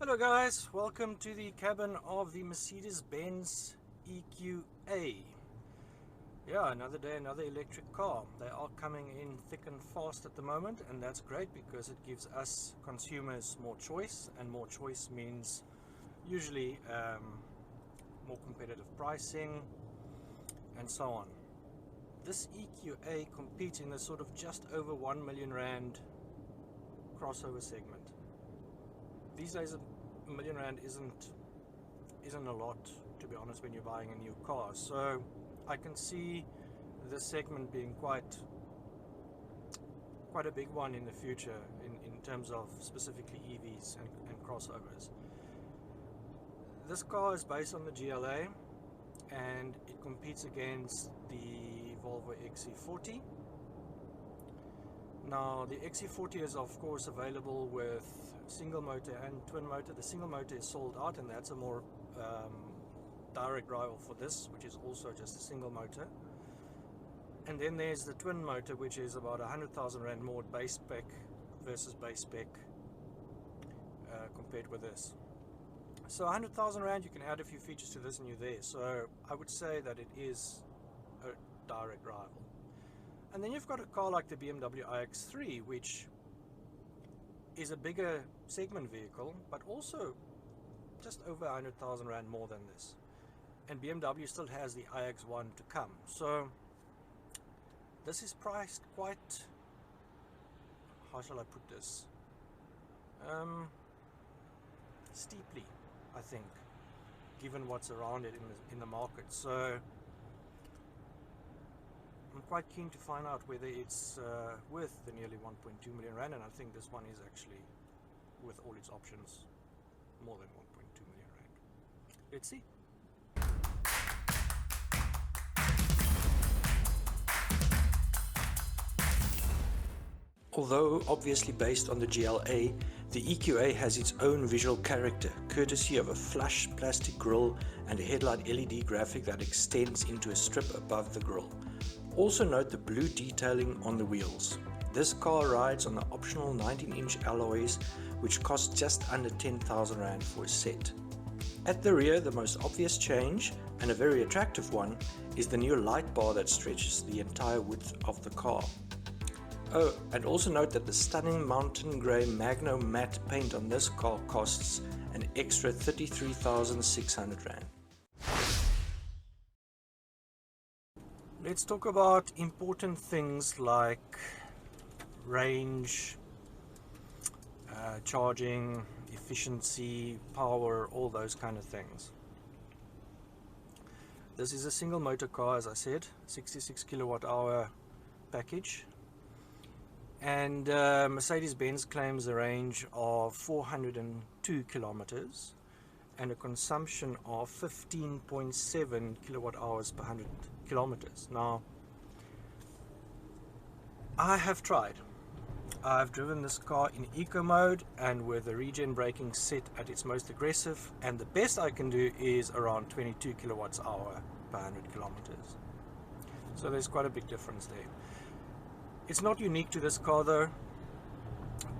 Hello guys, welcome to the cabin of the Mercedes-Benz EQA. Yeah, another day, another electric car. They are coming in thick and fast at the moment, and that's great because it gives us consumers more choice, and more choice means usually more competitive pricing and so on. This EQA competes in the sort of just over R1 million crossover segment. These days R1 million isn't a lot, to be honest, when you're buying a new car. So I can see this segment being quite a big one in the future in terms of specifically EVs and crossovers. This car is based on the GLA and it competes against the Volvo XC40. Now the XC40 is of course available with single motor and twin motor. The single motor is sold out, and that's a more direct rival for this, which is also just a single motor. And then there's the twin motor, which is about 100,000 Rand more base spec versus base spec compared with this. So 100,000 Rand, you can add a few features to this and you're there. So I would say that it is a direct rival. And then you've got a car like the BMW iX3, which is a bigger segment vehicle, but also just over 100,000 Rand more than this. And BMW still has the iX1 to come. So this is priced quite, how shall I put this? Steeply, I think, given what's around it in the market. So I'm quite keen to find out whether it's worth the nearly 1.2 million Rand, and I think this one is actually, with all its options, more than 1.2 million Rand. Let's see. Although obviously based on the GLA, the EQA has its own visual character, courtesy of a flush plastic grille and a headlight LED graphic that extends into a strip above the grille. Also note the blue detailing on the wheels. This car rides on the optional 19-inch alloys, which cost just under 10,000 Rand for a set. At the rear, the most obvious change, and a very attractive one, is the new light bar that stretches the entire width of the car. Oh, and also note that the stunning mountain grey Magno matte paint on this car costs an extra 33,600 Rand. Let's talk about important things like range, charging, efficiency, power, all those kind of things. This is a single motor car, as I said, 66 kilowatt hour package. And Mercedes-Benz claims a range of 402 kilometers and a consumption of 15.7 kilowatt hours per 100 kilometers. Now, I have tried. I've driven this car in eco mode and with the regen braking set at its most aggressive, and the best I can do is around 22 kilowatts hour per 100 kilometers. So there's quite a big difference there. It's not unique to this car though.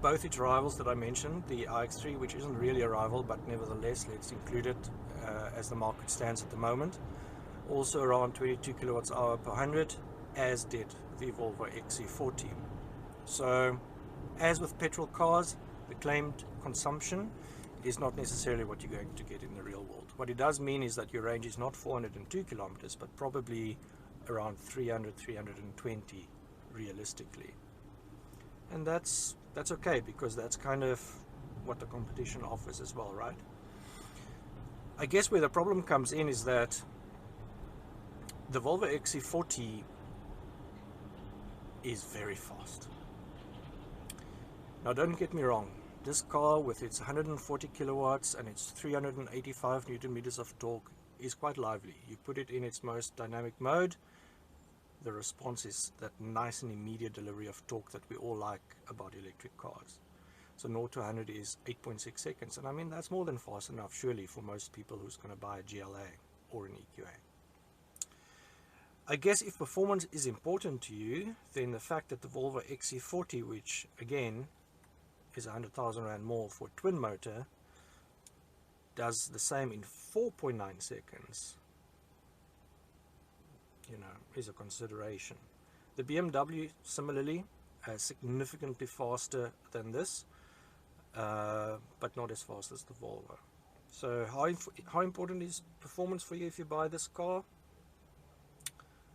Both its rivals that I mentioned, the iX3, which isn't really a rival, but nevertheless let's include it as the market stands at the moment, also around 22 kilowatts hour per 100, as did the Volvo XC40. So as with petrol cars, the claimed consumption is not necessarily what you're going to get in the real world. What it does mean is that your range is not 402 kilometers, but probably around 300, 320 realistically. And that's okay, because that's kind of what the competition offers as well, right? I guess where the problem comes in is that the Volvo XC40 is very fast. Now don't get me wrong, this car with its 140 kilowatts and its 385 Newton meters of torque is quite lively. You put it in its most dynamic mode, the response is that nice and immediate delivery of torque that we all like about electric cars. So 0 to 100 is 8.6 seconds, and I mean that's more than fast enough surely for most people who's going to buy a GLA or an EQA. I guess if performance is important to you, then the fact that the Volvo XC40, which again is 100,000 Rand more for twin motor, does the same in 4.9 seconds, you know, is a consideration. The BMW similarly significantly faster than this, but not as fast as the Volvo. So how important is performance for you if you buy this car?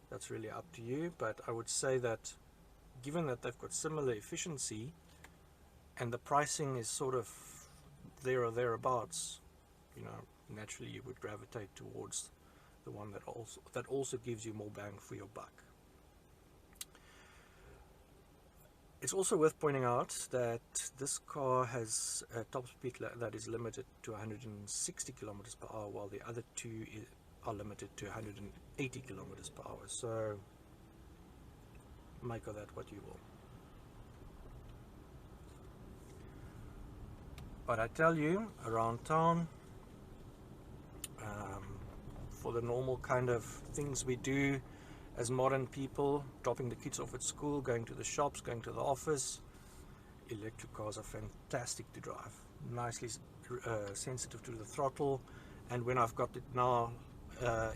That's really up to you, but I would say that given that they've got similar efficiency and the pricing is sort of there or thereabouts, you know, naturally you would gravitate towards the one that also gives you more bang for your buck. It's also worth pointing out that this car has a top speed that is limited to 160 kilometers per hour, while the other two are limited to 180 kilometers per hour. So make of that what you will. But I tell you, around town, for the normal kind of things we do as modern people, dropping the kids off at school, going to the shops, going to the office, electric cars are fantastic to drive. Nicely sensitive to the throttle, and when I've got it now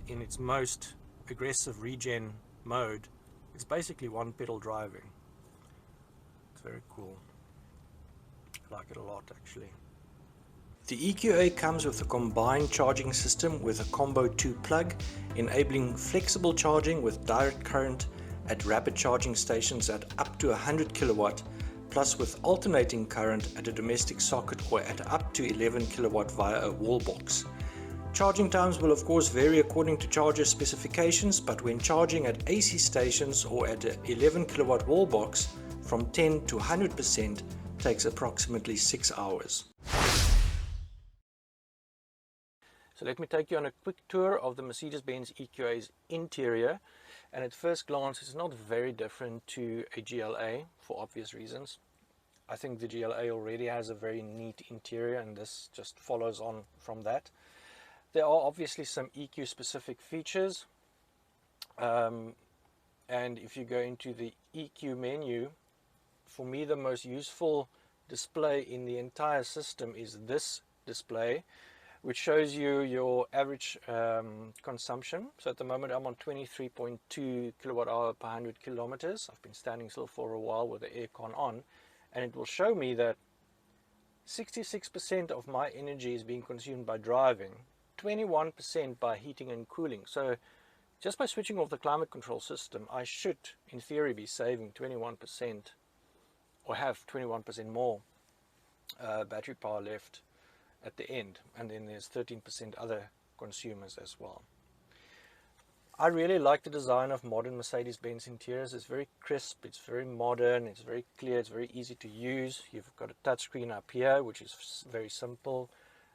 in its most aggressive regen mode, it's basically one pedal driving. It's very cool. I like it a lot actually. The EQA comes with a combined charging system with a Combo 2 plug, enabling flexible charging with direct current at rapid charging stations at up to 100 kilowatt, plus with alternating current at a domestic socket or at up to 11 kilowatt via a wall box. Charging times will of course vary according to charger specifications, but when charging at AC stations or at an 11 kilowatt wall box, from 10 to 100% takes approximately 6 hours. So let me take you on a quick tour of the Mercedes-Benz EQA's interior, and at first glance it's not very different to a GLA for obvious reasons. I think the GLA already has a very neat interior, and this just follows on from that. There are obviously some EQ specific features, and if you go into the EQ menu, for me the most useful display in the entire system is this display, which shows you your average consumption. So at the moment I'm on 23.2 kilowatt hour per 100 kilometers. I've been standing still for a while with the aircon on, and it will show me that 66% of my energy is being consumed by driving, 21% by heating and cooling. So just by switching off the climate control system, I should in theory be saving 21% or have 21% more battery power left at the end, and then there's 13% other consumers as well. I really like the design of modern Mercedes-Benz interiors. It's very crisp, it's very modern, it's very clear, it's very easy to use. You've got a touchscreen up here, which is very simple.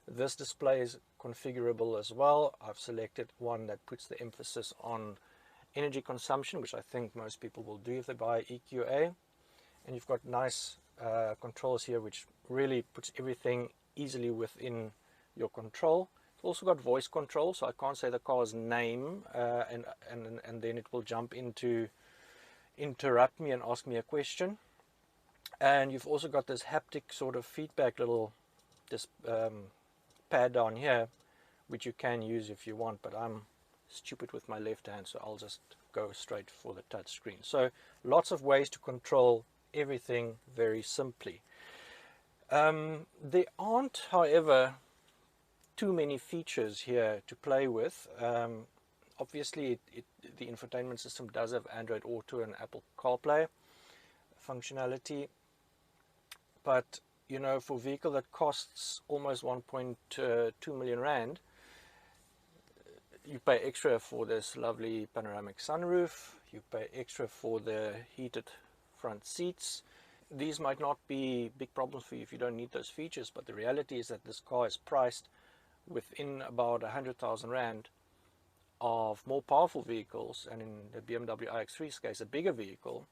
This display is configurable as well. I've selected one that puts the emphasis on energy consumption, which I think most people will do if they buy EQA. And you've got nice controls here, which really puts everything easily within your control. It's also got voice control, so I can't say the car's name and then it will jump in to interrupt me and ask me a question. And you've also got this haptic sort of feedback little pad down here, which you can use if you want, but I'm stupid with my left hand, so I'll just go straight for the touch screen. So lots of ways to control everything very simply. There aren't, however, too many features here to play with. Obviously, the infotainment system does have Android Auto and Apple CarPlay functionality, but you know, for a vehicle that costs almost 1.2 million rand, you pay extra for this lovely panoramic sunroof, you pay extra for the heated front seats. These might not be big problems for you if you don't need those features, but the reality is that this car is priced within about 100,000 rand of more powerful vehicles, and in the BMW iX3's case, a bigger vehicle,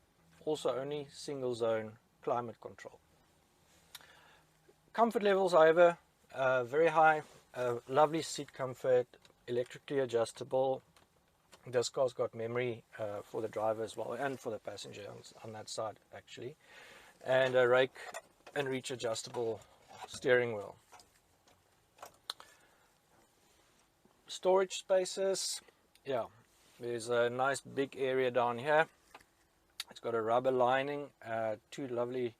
also only single zone climate control. Comfort levels, however, very high, lovely seat comfort, electrically adjustable. This car's got memory for the driver as well, and for the passenger on that side actually, and a rake and reach adjustable steering wheel. storage spaces, yeah, there's a nice big area down here. It's got a rubber lining, two lovely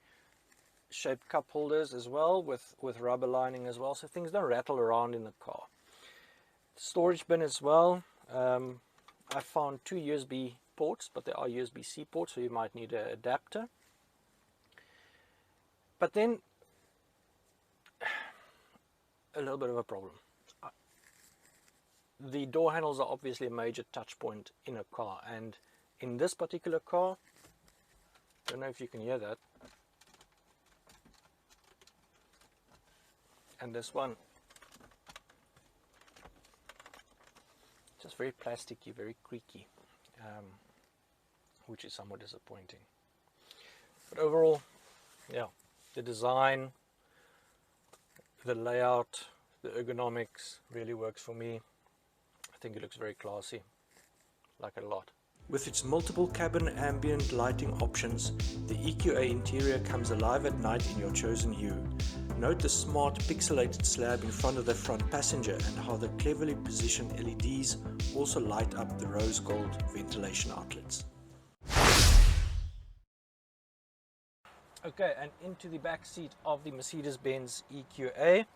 shaped cup holders as well with rubber lining as well, so things don't rattle around in the car. Storage bin as well. I found two USB ports, but there are USB-C ports, so you might need an adapter. But then a little bit of a problem. The door handles are obviously a major touch point in a car, and in this particular car, I don't know if you can hear that, and this one, just very plasticky, very creaky, which is somewhat disappointing. But overall, yeah, the design, the layout, the ergonomics really works for me. I think it looks very classy, like it a lot. With its multiple cabin ambient lighting options, the EQA interior comes alive at night in your chosen hue. Note the smart pixelated slab in front of the front passenger and how the cleverly positioned LEDs also light up the rose gold ventilation outlets. Okay, and into the back seat of the Mercedes-Benz EQA.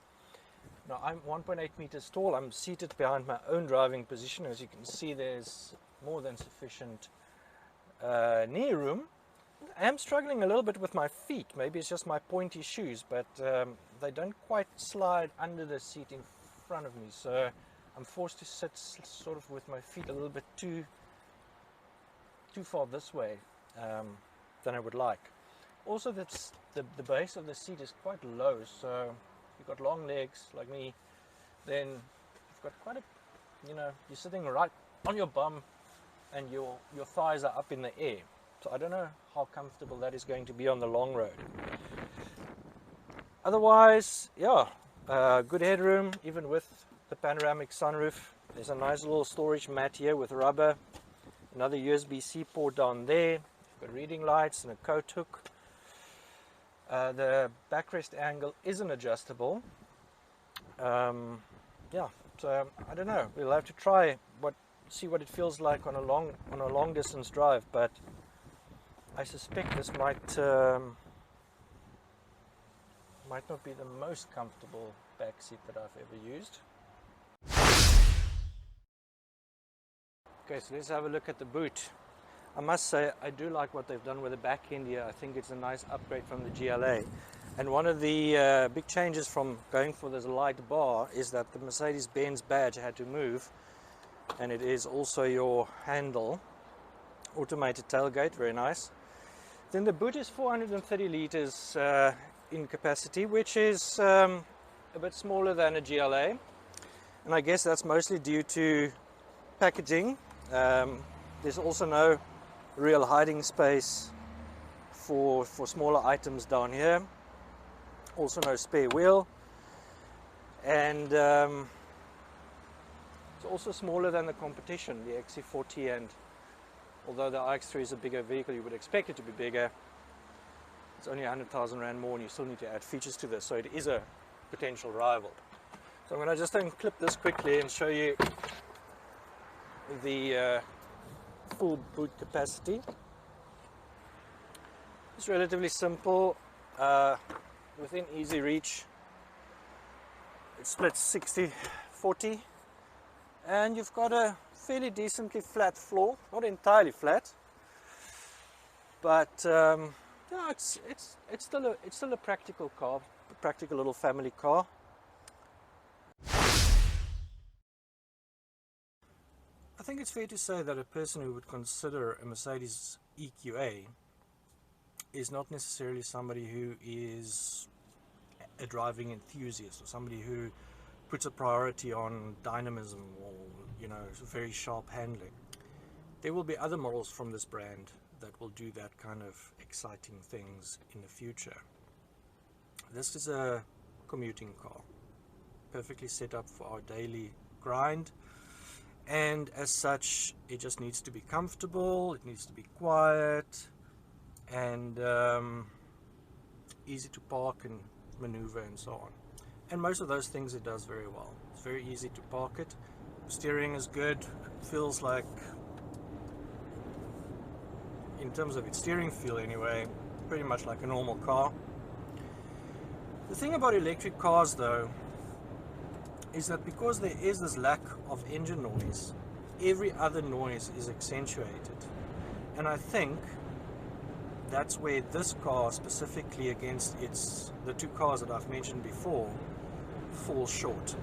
Now I'm 1.8 meters tall. I'm seated behind my own driving position. As you can see, there's more than sufficient knee room. I am struggling a little bit with my feet. Maybe it's just my pointy shoes, but they don't quite slide under the seat in front of me, so I'm forced to sit sort of with my feet a little bit too far this way than I would like. Also, the base of the seat is quite low, so if you've got long legs like me, then you've got quite a, you're sitting right on your bum and your thighs are up in the air. So I don't know how comfortable that is going to be on the long road. Otherwise, yeah, good headroom, even with the panoramic sunroof. There's a nice little storage mat here with rubber. Another USB-C port down there. You've got reading lights and a coat hook. The backrest angle isn't adjustable. Yeah, so I don't know. We'll have to try see what it feels like on a long distance drive, but I suspect this might not be the most comfortable back seat that I've ever used. Okay, so let's have a look at the boot. I must say I do like what they've done with the back end here. I think it's a nice upgrade from the GLA. And one of the big changes from going for this light bar is that the Mercedes-Benz badge had to move, and it is also your handle. Automated tailgate, very nice. Then the boot is 430 liters in capacity, which is a bit smaller than a GLA, and I guess that's mostly due to packaging. There's also no real hiding space for smaller items down here. Also no spare wheel, and it's also smaller than the competition, the XC40, and although the iX3 is a bigger vehicle, you would expect it to be bigger. It's only 100,000 Rand more, and you still need to add features to this, so it is a potential rival. So I'm going to just unclip this quickly and show you the full boot capacity. It's relatively simple, within easy reach. It splits 60-40, and you've got a fairly decently flat floor, not entirely flat, but yeah, it's still a practical car, a practical little family car. I think it's fair to say that a person who would consider a Mercedes EQA is not necessarily somebody who is a driving enthusiast or somebody who puts a priority on dynamism or very sharp handling. There will be other models from this brand that will do that kind of exciting things in the future. This is a commuting car, perfectly set up for our daily grind, and as such it just needs to be comfortable, it needs to be quiet, and easy to park and maneuver and so on. And most of those things it does very well. It's very easy to park it, Steering is good. It feels like, in terms of its steering feel anyway, pretty much like a normal car. The thing about electric cars though is that because there is this lack of engine noise, every other noise is accentuated. And I think that's where this car specifically against the two cars that I've mentioned before falls short.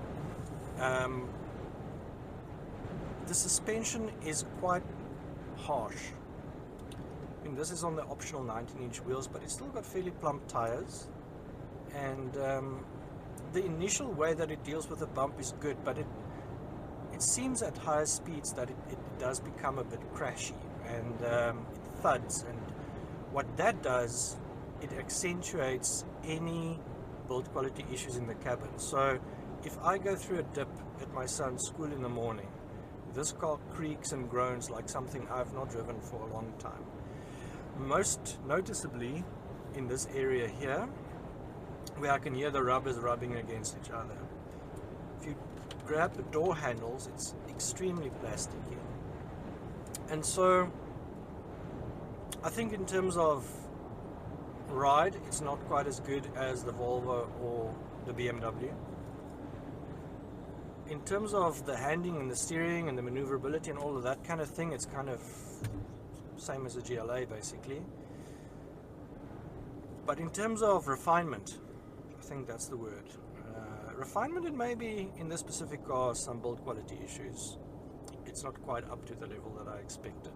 The suspension is quite harsh. I mean, this is on the optional 19-inch wheels, but it's still got fairly plump tires. And the initial way that it deals with the bump is good, but it seems at higher speeds that it does become a bit crashy, and it thuds, and what that does, it accentuates any build quality issues in the cabin. So if I go through a dip at my son's school in the morning, this car creaks and groans like something I've not driven for a long time. Most noticeably in this area here, where I can hear the rubbers rubbing against each other. If you grab the door handles, it's extremely plasticky. And so I think in terms of ride, it's not quite as good as the Volvo or the BMW. In terms of the handling and the steering and the maneuverability and all of that kind of thing, it's kind of same as a GLA basically. But in terms of refinement, I think that's the word. Refinement, and maybe in this specific car some build quality issues. It's not quite up to the level that I expected.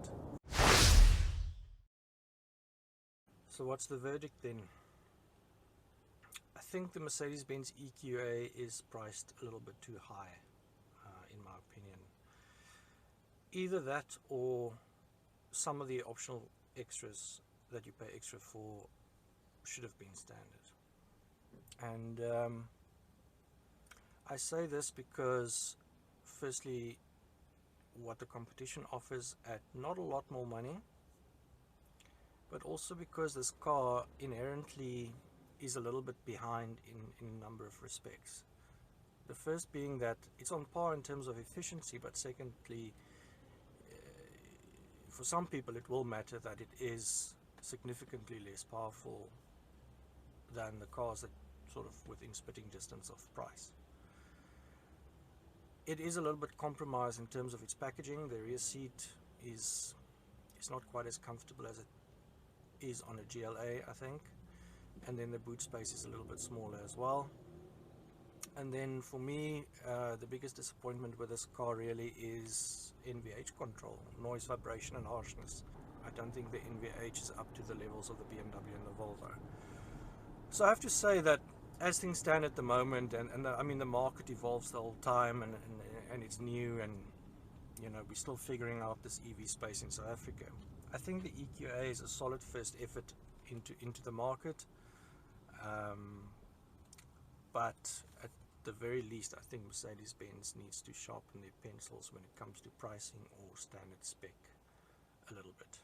So what's the verdict then? I think the Mercedes-Benz EQA is priced a little bit too high, in my opinion. Either that or some of the optional extras that you pay extra for should have been standard. And I say this because, firstly, what the competition offers at not a lot more money, but also because this car inherently is a little bit behind in a number of respects. The first being that it's on par in terms of efficiency, but secondly, for some people it will matter that it is significantly less powerful than the cars that sort of within spitting distance of price. It is a little bit compromised in terms of its packaging. The rear seat is not quite as comfortable as it is on a GLA, I think, and then the boot space is a little bit smaller as well. And then for me, the biggest disappointment with this car really is NVH control, noise, vibration and harshness. I don't think the NVH is up to the levels of the BMW and the Volvo. So I have to say that as things stand at the moment, and I mean the market evolves the whole time, and it's new, and you know, we're still figuring out this EV space in South Africa. I think the EQA is a solid first effort into the market, but at the very least I think Mercedes-Benz needs to sharpen their pencils when it comes to pricing or standard spec a little bit.